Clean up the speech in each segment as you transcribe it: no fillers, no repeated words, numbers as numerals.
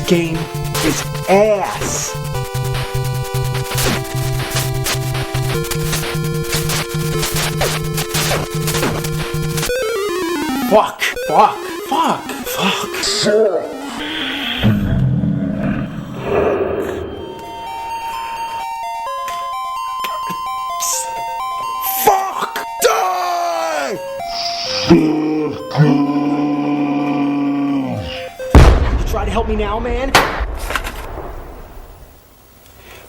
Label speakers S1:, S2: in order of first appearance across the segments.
S1: game is ass. Fuck. Die! You try to help me now, man?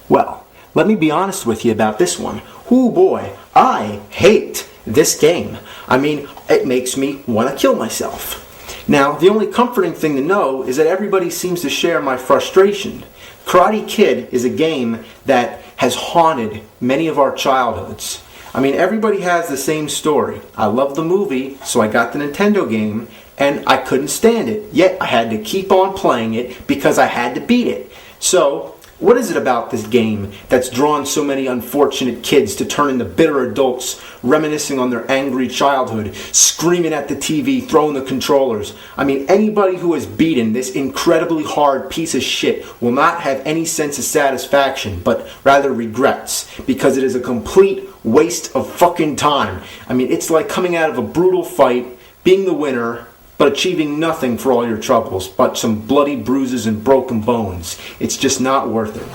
S1: Well, let me be honest with you about this one. Ooh boy, I hate this game. I mean, it makes me want to kill myself. Now, the only comforting thing to know is that everybody seems to share my frustration. Karate Kid is a game that has haunted many of our childhoods. I mean, everybody has the same story. I love the movie, so I got the Nintendo game, and I couldn't stand it. Yet, I had to keep on playing it because I had to beat it. So, what is it about this game that's drawn so many unfortunate kids to turn into bitter adults, reminiscing on their angry childhood, screaming at the TV, throwing the controllers? I mean, anybody who has beaten this incredibly hard piece of shit will not have any sense of satisfaction, but rather regrets, because it is a complete waste of fucking time. I mean, it's like coming out of a brutal fight, being the winner, but achieving nothing for all your troubles, but some bloody bruises and broken bones. It's just not worth it.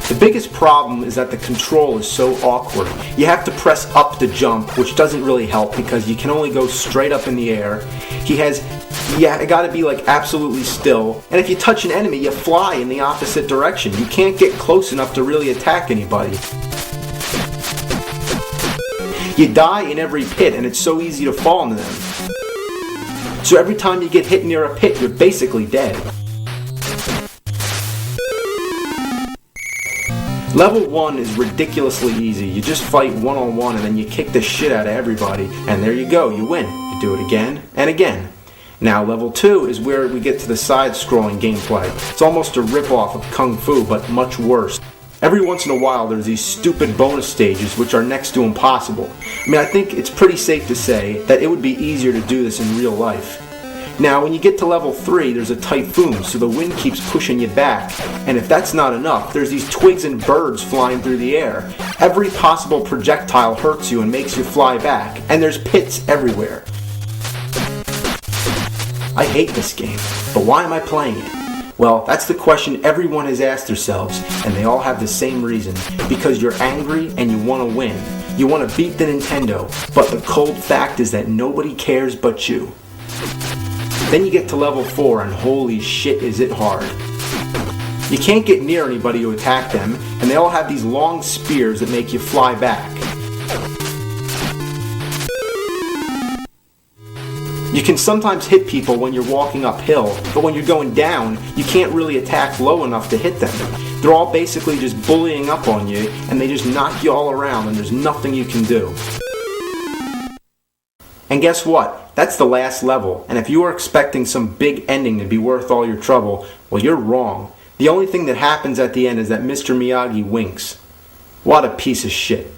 S1: The biggest problem is that the control is so awkward. You have to press up to jump, which doesn't really help because you can only go straight up in the air. It gotta be like absolutely still. And if you touch an enemy, you fly in the opposite direction. You can't get close enough to really attack anybody. You die in every pit, and it's so easy to fall into them. So every time you get hit near a pit, you're basically dead. Level 1 is ridiculously easy. You just fight one-on-one and then you kick the shit out of everybody, and there you go, you win. You do it again and again. Now level 2 is where we get to the side-scrolling gameplay. It's almost a rip-off of Kung Fu, but much worse. Every once in a while there's these stupid bonus stages which are next to impossible. I mean, I think it's pretty safe to say that it would be easier to do this in real life. Now, when you get to level 3, there's a typhoon, so the wind keeps pushing you back. And if that's not enough, there's these twigs and birds flying through the air. Every possible projectile hurts you and makes you fly back. And there's pits everywhere. I hate this game, but why am I playing it? Well, that's the question everyone has asked themselves, and they all have the same reason. Because you're angry and you want to win. You want to beat the Nintendo, but the cold fact is that nobody cares but you. Then you get to level 4, and holy shit is it hard. You can't get near anybody to attack them, and they all have these long spears that make you fly back. You can sometimes hit people when you're walking uphill, but when you're going down, you can't really attack low enough to hit them. They're all basically just bullying up on you, and they just knock you all around, and there's nothing you can do. And guess what? That's the last level, and if you are expecting some big ending to be worth all your trouble, well, you're wrong. The only thing that happens at the end is that Mr. Miyagi winks. What a piece of shit.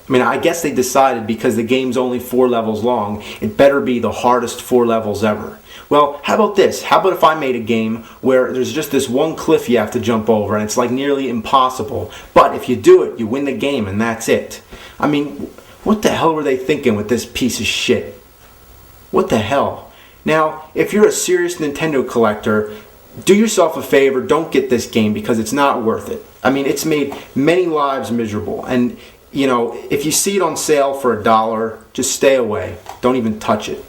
S1: I mean, I guess they decided because the game's only 4 levels long, it better be the hardest 4 levels ever. Well, how about this? How about if I made a game where there's just this one cliff you have to jump over and it's like nearly impossible, but if you do it, you win the game and that's it. I mean, what the hell were they thinking with this piece of shit? What the hell? Now, if you're a serious Nintendo collector, do yourself a favor, don't get this game because it's not worth it. I mean, it's made many lives miserable, and you know, if you see it on sale for $1, just stay away. Don't even touch it.